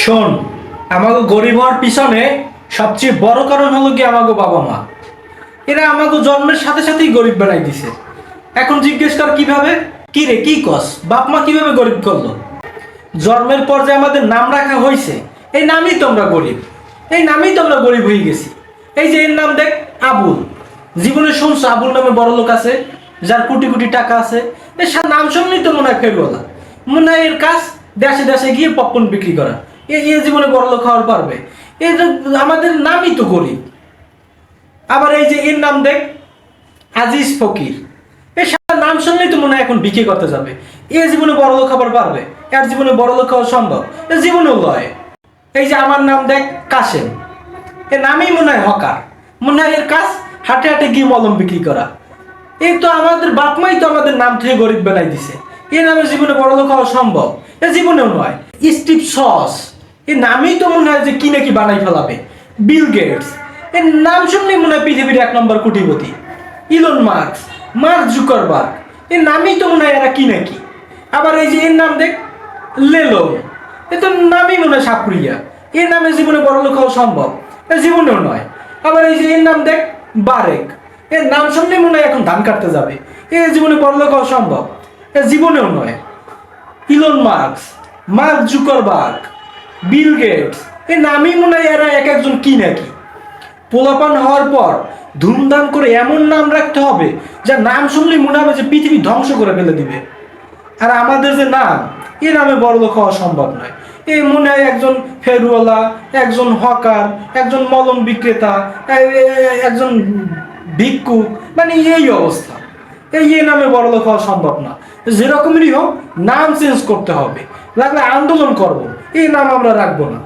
শোন, আমাকে গরিব হওয়ার পিছনে সবচেয়ে বড় কারণ হলো কি আমাকে বাবা মা। এরা আমাকে জন্মের সাথে সাথেই গরিব বানাই দিছে। এখন জিজ্ঞেস কর কিভাবে? কি রে, কি কস? বাপ মা কিভাবে গরিব করলো? জন্মের পর যে আমাদের নাম রাখা হয়েছে, এই নামই তো আমরা গরিব। এই নামেই তো আমরা গরিব হয়ে গেছি। এই যে এর নাম দেখ, আবুল। জীবনে শুনছো আবুল নামে বড় লোক আছে, যার কোটি কোটি টাকা আছে? এই নাম শুনলেই তো মনে হয় ফেরওয়ালা। মনে হয় এর কাজ দেশে দেশে গিয়ে পপকর্ন বিক্রি করা। এ জীবনে বড় লোক হওয়ার পারবে? এই যে আমাদের নামই তো গরিব। আবার এই যে এর নাম দেখ, আজিজ ফকির। এই নাম শুনলেই তো মনে হয় এখন বিক্রি করতে যাবে। এ জীবনে বড় লোক হবার পারবে? এর জীবনে বড় লোক হওয়া সম্ভব? এ জীবনেও লয়। এই যে আমার নাম দেখ, কাশেম। এর নামেই মনে হয় হকার। মনে হয় এর কাজ হাটে হাটে গিয়ে মলম বিক্রি করা। এই তো আমাদের বাপ মাই তো আমাদের নাম থেকে গরিব বানাই দিছে। এ নামে জীবনে বড় লোক হওয়া সম্ভব? এ জীবনেও নয়। স্টিভ সস, এর নামেই তো মনে হয় যে কি নাকি বানাই ফেলাবে। বিল গেটস, এর নাম শুনলেই মনে হয় পৃথিবীর 1 নম্বর কোটিপতি। ইলন মার্কস, মার্ক জুকারবার্গ, এর নামেই তো মনে হয় এরা কি নাকি। আবার এই যে এর নাম দেখ, লেলো। এ তো নামই মনে হয় সাপুরিয়া। এর নামে জীবনে বড় লোক হওয়া সম্ভব? এ জীবনেও নয়। আবার এই যে এর নাম দেখ, বারেক। এর নাম শুনলেই মনে হয় এখন ধান কাটতে যাবে। এ জীবনে বড় লোক হওয়া সম্ভব? এ জীবনেও নয়। Elon Musk, Mark Zuckerberg, Bill Gates, এই নামই মনে হয় এরা এক একজন কি নাকি। পোলাপান হওয়ার পর ধুমধাম করে এমন নাম রাখতে হবে যার নাম শুনলেই মনে হবে যে পৃথিবী ধ্বংস করে ফেলে দিবে। আর আমাদের যে নাম, এ নামে বড়লোক হওয়া সম্ভব নয়। এই মনে হয় একজন ফেরওয়ালা, একজন হকার, একজন মলম বিক্রেতা, একজন ভিক্ষুক, মানে এই অবস্থা। এই নামে বড়লোক হওয়া সম্ভব না। যেরকমেরই হোক নাম চেঞ্জ করতে হবে, লাগলে আন্দোলন করব, এই নাম আমরা রাখবো না।